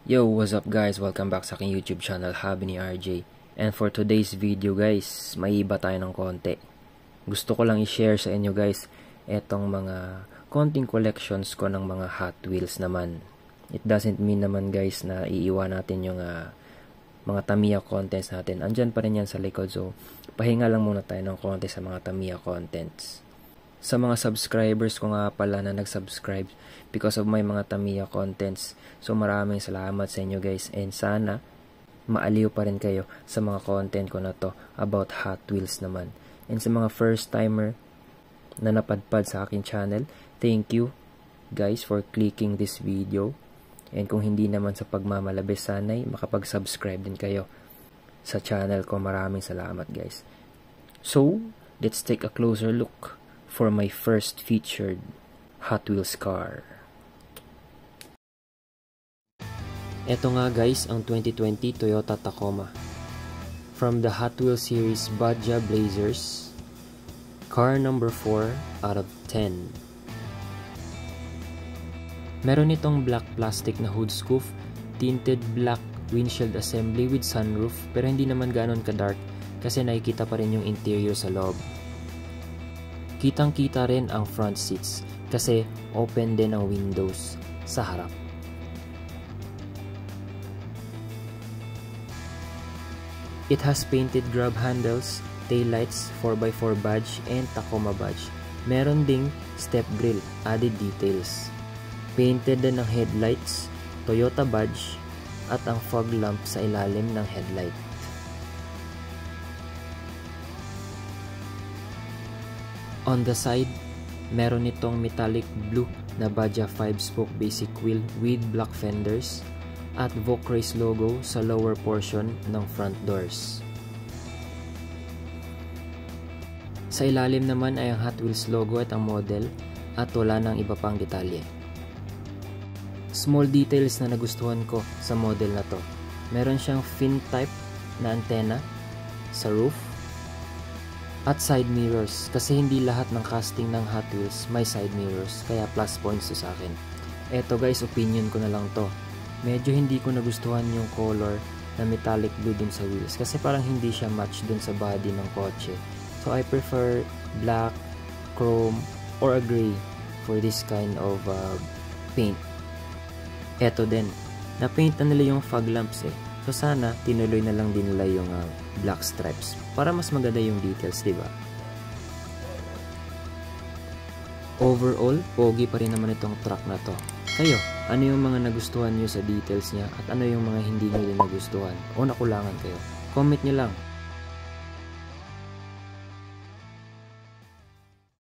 Yo, what's up guys? Welcome back sa aking YouTube channel, Hobby ni RJ. And for today's video guys, may iba tayo ng konti. Gusto ko lang i-share sa inyo guys, etong mga konting collections ko ng mga Hot Wheels naman. It doesn't mean naman guys na iiwan natin yung mga Tamiya contents natin. Andyan pa rin yan sa likod, so pahinga lang muna tayo ng konti sa mga Tamiya contents. Sa mga subscribers ko nga pala na nag-subscribe because of my mga Tamiya contents. So maraming salamat sa inyo guys, and sana maaliw pa rin kayo sa mga content ko na to about Hot Wheels naman. And sa mga first timer na napadpad sa akin channel, thank you guys for clicking this video. And kung hindi naman sa pagmamalabis, sana'y makapag-subscribe din kayo sa channel ko. Maraming salamat guys. So let's take a closer look for my first featured Hot Wheels car. Ito nga guys ang 2020 Toyota Tacoma. From the Hot Wheels series Badja Blazers, car number 4 out of 10. Meron itong black plastic na hood scoof, tinted black windshield assembly with sunroof, pero hindi naman ganon ka-dark kasi nakikita pa rin yung interior sa loob. Kitang-kita rin ang front seats kasi open din ang windows sa harap. It has painted grab handles, taillights, 4x4 badge, and Tacoma badge. Meron ding step grille, added details. Painted din ang headlights, Toyota badge, at ang fog lamp sa ilalim ng headlight. On the side, meron itong metallic blue na Badja 5-spoke basic wheel with black fenders at Vocrace logo sa lower portion ng front doors. Sa ilalim naman ay ang Hot Wheels logo at ang model at wala nang iba pang detalye. Small details na nagustuhan ko sa model na to. Meron siyang fin type na antena sa roof at side mirrors, kasi hindi lahat ng casting ng Hot Wheels may side mirrors, kaya plus points to sa akin. Eto guys, opinion ko na lang to. Medyo hindi ko nagustuhan yung color na metallic blue dun sa wheels kasi parang hindi siya match dun sa body ng kotse. So I prefer black, chrome, or a gray for this kind of paint. Eto din, na-paint na nila yung fog lamps eh. So sana tinuloy na lang din nila yung black stripes para mas maganda yung details, diba? Overall, pogi pa rin naman itong truck na to. Kayo, ano yung mga nagustuhan nyo sa details niya at ano yung mga hindi nyo din nagustuhan o nakulangan kayo? Comment nyo lang.